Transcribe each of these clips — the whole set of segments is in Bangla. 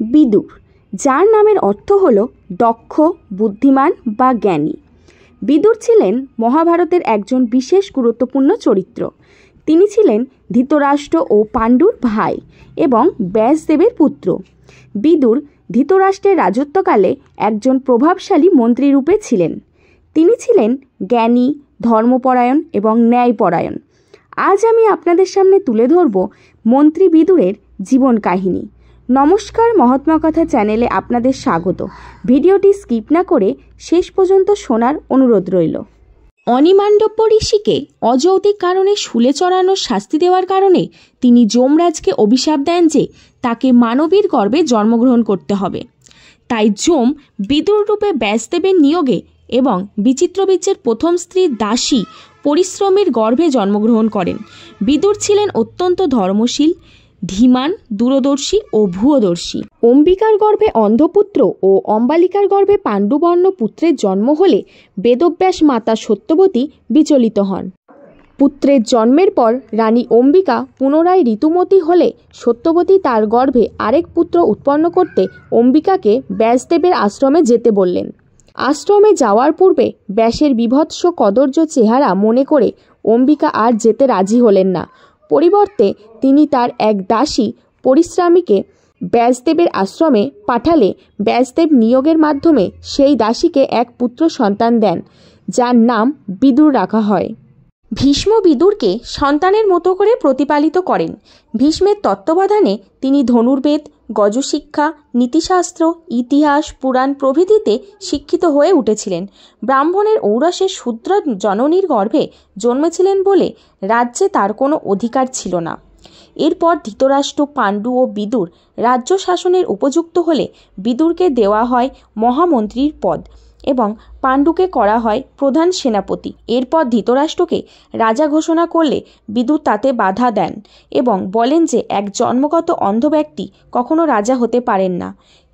বিদুর, যার নামের অর্থ হল দক্ষ, বুদ্ধিমান বা জ্ঞানী। বিদুর ছিলেন মহাভারতের একজন বিশেষ গুরুত্বপূর্ণ চরিত্র। তিনি ছিলেন ধৃতরাষ্ট্র ও পাণ্ডুর ভাই এবং ব্যাসদেবের পুত্র। বিদুর ধৃতরাষ্ট্রের রাজত্বকালে একজন প্রভাবশালী মন্ত্রীরূপে ছিলেন। তিনি ছিলেন জ্ঞানী, ধর্মপরায়ণ এবং ন্যায়পরায়ণ। আজ আমি আপনাদের সামনে তুলে ধরব মন্ত্রী বিদুরের জীবন কাহিনী। নমস্কার, মহাত্মা কথা চ্যানেলে আপনাদের স্বাগত। ভিডিওটি স্কিপ না করে শেষ পর্যন্ত শোনার অনুরোধ রইল। অনিমাণ্ডব্য ঋষিকে অযৌক্তিক কারণে শুলে চড়ানোর শাস্তি দেওয়ার কারণে তিনি যমরাজকে অভিশাপ দেন যে তাকে মানবীর গর্ভে জন্মগ্রহণ করতে হবে। তাই যম বিদুর রূপে ব্যাসদেবের নিয়োগে এবং বিচিত্রবীর্যের প্রথম স্ত্রী দাসী পরিশ্রমের গর্ভে জন্মগ্রহণ করেন। বিদুর ছিলেন অত্যন্ত ধর্মশীল, ধীমান, দূরদর্শী ও ভূয়দর্শী। অম্বিকার গর্ভে অন্ধপুত্র ও অম্বালিকার গর্ভে পাণ্ডুবর্ণ পুত্রের জন্ম হলে বেদব্যাস মাতা সত্যবতী বিচলিত হন। পুত্রের জন্মের পর রানী অম্বিকা পুনরায় ঋতুমতী হলে সত্যবতী তার গর্ভে আরেক পুত্র উৎপন্ন করতে অম্বিকাকে ব্যাসদেবের আশ্রমে যেতে বললেন। আশ্রমে যাওয়ার পূর্বে ব্যাসের বিভৎস কদর্য চেহারা মনে করে অম্বিকা আর যেতে রাজি হলেন না। পরিবর্তে তিনি তার এক দাসী পরিশ্রামীকে ব্যাসদেবের আশ্রমে পাঠালে ব্যাসদেব নিয়োগের মাধ্যমে সেই দাসীকে এক পুত্র সন্তান দেন, যার নাম বিদুর রাখা হয়। ভীষ্ম বিদুরকে সন্তানের মতো করে প্রতিপালিত করেন। ভীষ্মের তত্ত্বাবধানে তিনি ধনুর্বেদ, গজশিক্ষা, নীতিশাস্ত্র, ইতিহাস, পুরাণ প্রভৃতিতে শিক্ষিত হয়ে উঠেছিলেন। ব্রাহ্মণের ঔরসের শূদ্র জননীর গর্ভে জন্মেছিলেন বলে রাজ্যে তার কোনো অধিকার ছিল না। এরপর ধৃতরাষ্ট্র, পাণ্ডু ও বিদুর রাজ্য শাসনের উপযুক্ত হলে বিদুরকে দেওয়া হয় মহামন্ত্রীর পদ এবং পাণ্ডুকে করা হয় প্রধান সেনাপতি। এরপর ধৃতরাষ্ট্রকে রাজা ঘোষণা করলে বিদুর তাতে বাধা দেন এবং বলেন যে এক জন্মগত অন্ধ ব্যক্তি কখনো রাজা হতে পারেন না।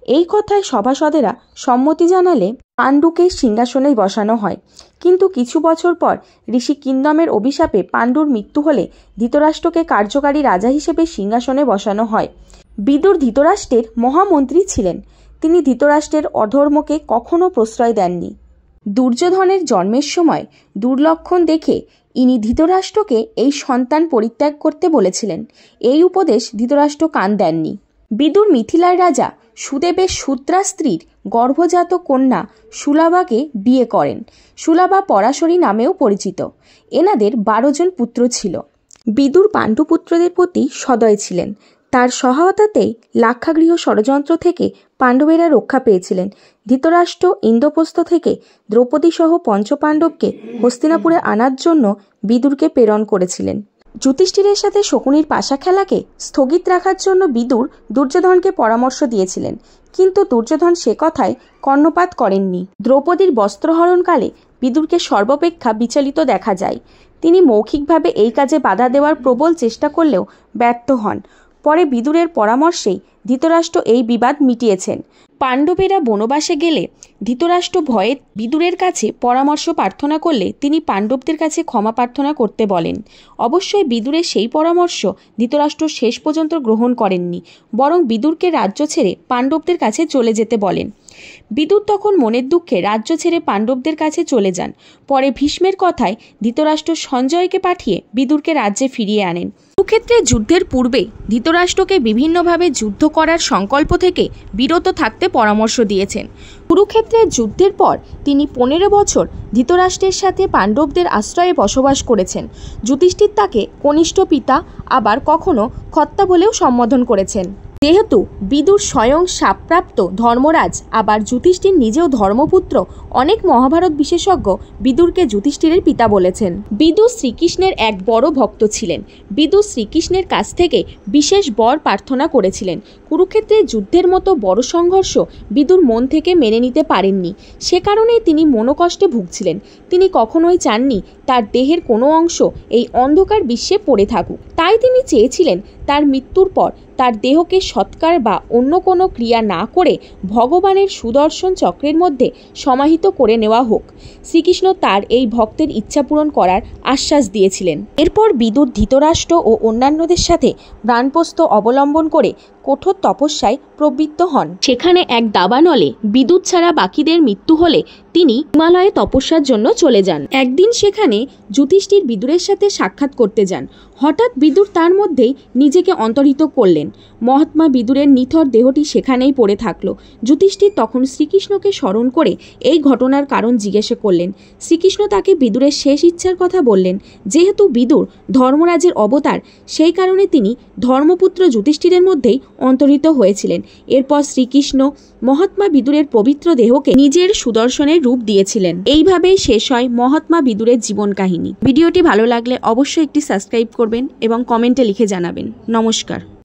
এই কথায় সভাসদেরা সম্মতি জানালে পাণ্ডুকে সিংহাসনে বসানো হয়। কিন্তু কিছু বছর পর ঋষি কিন্দমের অভিশাপে পাণ্ডুর মৃত্যু হলে ধৃতরাষ্ট্রকে কার্যকারী রাজা হিসেবে সিংহাসনে বসানো হয়। বিদুর ধৃতরাষ্ট্রের মহামন্ত্রী ছিলেন। তিনি ধৃতরাষ্ট্রের অধর্মকে কখনো প্রশ্রয় দেননি। দুর্যোধনের জন্মের সময় দুর্লক্ষণ দেখে ইনি ধৃতরাষ্ট্রকে এই সন্তান পরিত্যাগ করতে বলেছিলেন। এই উপদেশ ধৃতরাষ্ট্র কান দেননি। বিদুর মিথিলার রাজা সুদেবের শূদ্রা স্ত্রীর গর্ভজাত কন্যা সুলাভাকে বিয়ে করেন। সুলাভা পরাশরী নামেও পরিচিত। এনাদের 12 জন পুত্র ছিল। বিদুর পাণ্ডুপুত্রদের প্রতি সদয় ছিলেন। তার সহায়তাতেই লাক্ষাগৃহ ষড়যন্ত্র থেকে পাণ্ডবেরা রক্ষা পেয়েছিলেন। ধৃতরাষ্ট্র ইন্দ্রপ্রস্থ থেকে দ্রৌপদী সহ পঞ্চপাণ্ডবকে হস্তিনাপুরে আনার জন্য বিদুরকে প্রেরণ করেছিলেন। যুধিষ্ঠিরের সাথে শকুনির পাশা খেলাকে স্থগিত রাখার জন্য বিদুর দুর্যোধনকে পরামর্শ দিয়েছিলেন, কিন্তু দুর্যোধন সে কথায় কর্ণপাত করেননি। দ্রৌপদীর বস্ত্রহরণকালে বিদুরকে সর্বাপেক্ষা বিচলিত দেখা যায়। তিনি মৌখিকভাবে এই কাজে বাধা দেওয়ার প্রবল চেষ্টা করলেও ব্যর্থ হন। পরে বিদুরের পরামর্শেই ধৃতরাষ্ট্র এই বিবাদ মিটিয়েছেন। পাণ্ডবেরা বনবাসে গেলে ধৃতরাষ্ট্র ভয়ে বিদুরের কাছে পরামর্শ প্রার্থনা করলে তিনি পাণ্ডবদের কাছে ক্ষমা প্রার্থনা করতে বলেন। অবশ্যই বিদুরের সেই পরামর্শ ধৃতরাষ্ট্র শেষ পর্যন্ত গ্রহণ করেননি, বরং বিদুরকে রাজ্য ছেড়ে পাণ্ডবদের কাছে চলে যেতে বলেন। বিদুর তখন মনের দুঃখে রাজ্য ছেড়ে পাণ্ডবদের কাছে চলে যান। পরে ভীষ্মের কথায় ধৃতরাষ্ট্র সঞ্জয়কে পাঠিয়ে বিদুরকে রাজ্যে ফিরিয়ে আনেন। কুরুক্ষেত্রের যুদ্ধের পূর্বে ধৃতরাষ্ট্রকে বিভিন্নভাবে যুদ্ধ করার সংকল্প থেকে বিরত থাকতে পরামর্শ দিয়েছেন। কুরুক্ষেত্রের যুদ্ধের পর তিনি 15 বছর ধৃতরাষ্ট্রের সাথে পাণ্ডবদের আশ্রয়ে বসবাস করেছেন। যুধিষ্ঠির তাকে কনিষ্ঠ পিতা, আবার কখনো কর্তা বলেও সম্বোধন করেছেন। যেহেতু বিদুর স্বয়ং শাপপ্রাপ্ত ধর্মরাজ, আবার যুধিষ্ঠির নিজেও ধর্মপুত্র, অনেক মহাভারত বিশেষজ্ঞ বিদুরকে যুধিষ্ঠিরের পিতা বলেছেন। বিদুর শ্রীকৃষ্ণের এক বড় ভক্ত ছিলেন। বিদুর শ্রীকৃষ্ণের কাছ থেকে বিশেষ বর প্রার্থনা করেছিলেন। কুরুক্ষেত্রের যুদ্ধের মতো বড় সংঘর্ষ বিদুর মন থেকে মেনে নিতে পারেননি। সে কারণেই তিনি মনোকষ্টে ভুগছিলেন। তিনি কখনোই চাননি তার দেহের কোনো অংশ এই অন্ধকার বিশ্বে পড়ে থাকুক। তাই তিনি চেয়েছিলেন তার মৃত্যুর পর তার দেহকে সৎকার বা অন্য কোনো ক্রিয়া না করে ভগবানের সুদর্শন চক্রের মধ্যে সমাহিত করে নেওয়া হোক। শ্রীকৃষ্ণ তার এই ভক্তের ইচ্ছা পূরণ করার আশ্বাস দিয়েছিলেন। এরপর বিদুর ধৃতরাষ্ট্র ও অন্যান্যদের সাথে বানপ্রস্থ অবলম্বন করে কঠোর তপস্যায় প্রবৃত্ত হন। সেখানে এক দাবানলে বিদ্যুৎ ছাড়া বাকিদের মৃত্যু হলে তিনি হিমালয়ে তপস্যার জন্য চলে যান। একদিন সেখানে যুধিষ্ঠির বিদুরের সাথে সাক্ষাৎ করতে যান। হঠাৎ বিদুর তার মধ্যেই নিজেকে অন্তর্হিত করলেন। মহাত্মা বিদুরের নিথর দেহটি সেখানেই পড়ে থাকলো। যুধিষ্ঠির তখন শ্রীকৃষ্ণকে স্মরণ করে এই ঘটনার কারণ জিজ্ঞাসা করলেন। শ্রীকৃষ্ণ তাকে বিদুরের শেষ ইচ্ছার কথা বললেন। যেহেতু বিদুর ধর্মরাজের অবতার, সেই কারণে তিনি ধর্মপুত্র যুধিষ্ঠিরের মধ্যেই অন্তর্হিত হয়েছিলেন। এরপর শ্রীকৃষ্ণ মহাত্মা বিদুরের পবিত্র দেহকে নিজের সুদর্শনের রূপ দিয়েছিলেন। এইভাবেই শেষ হয় মহাত্মা বিদুরের জীবন কাহিনী। ভিডিওটি ভালো লাগলে অবশ্যই একটি সাবস্ক্রাইব করবেন এবং কমেন্টে লিখে জানাবেন। নমস্কার।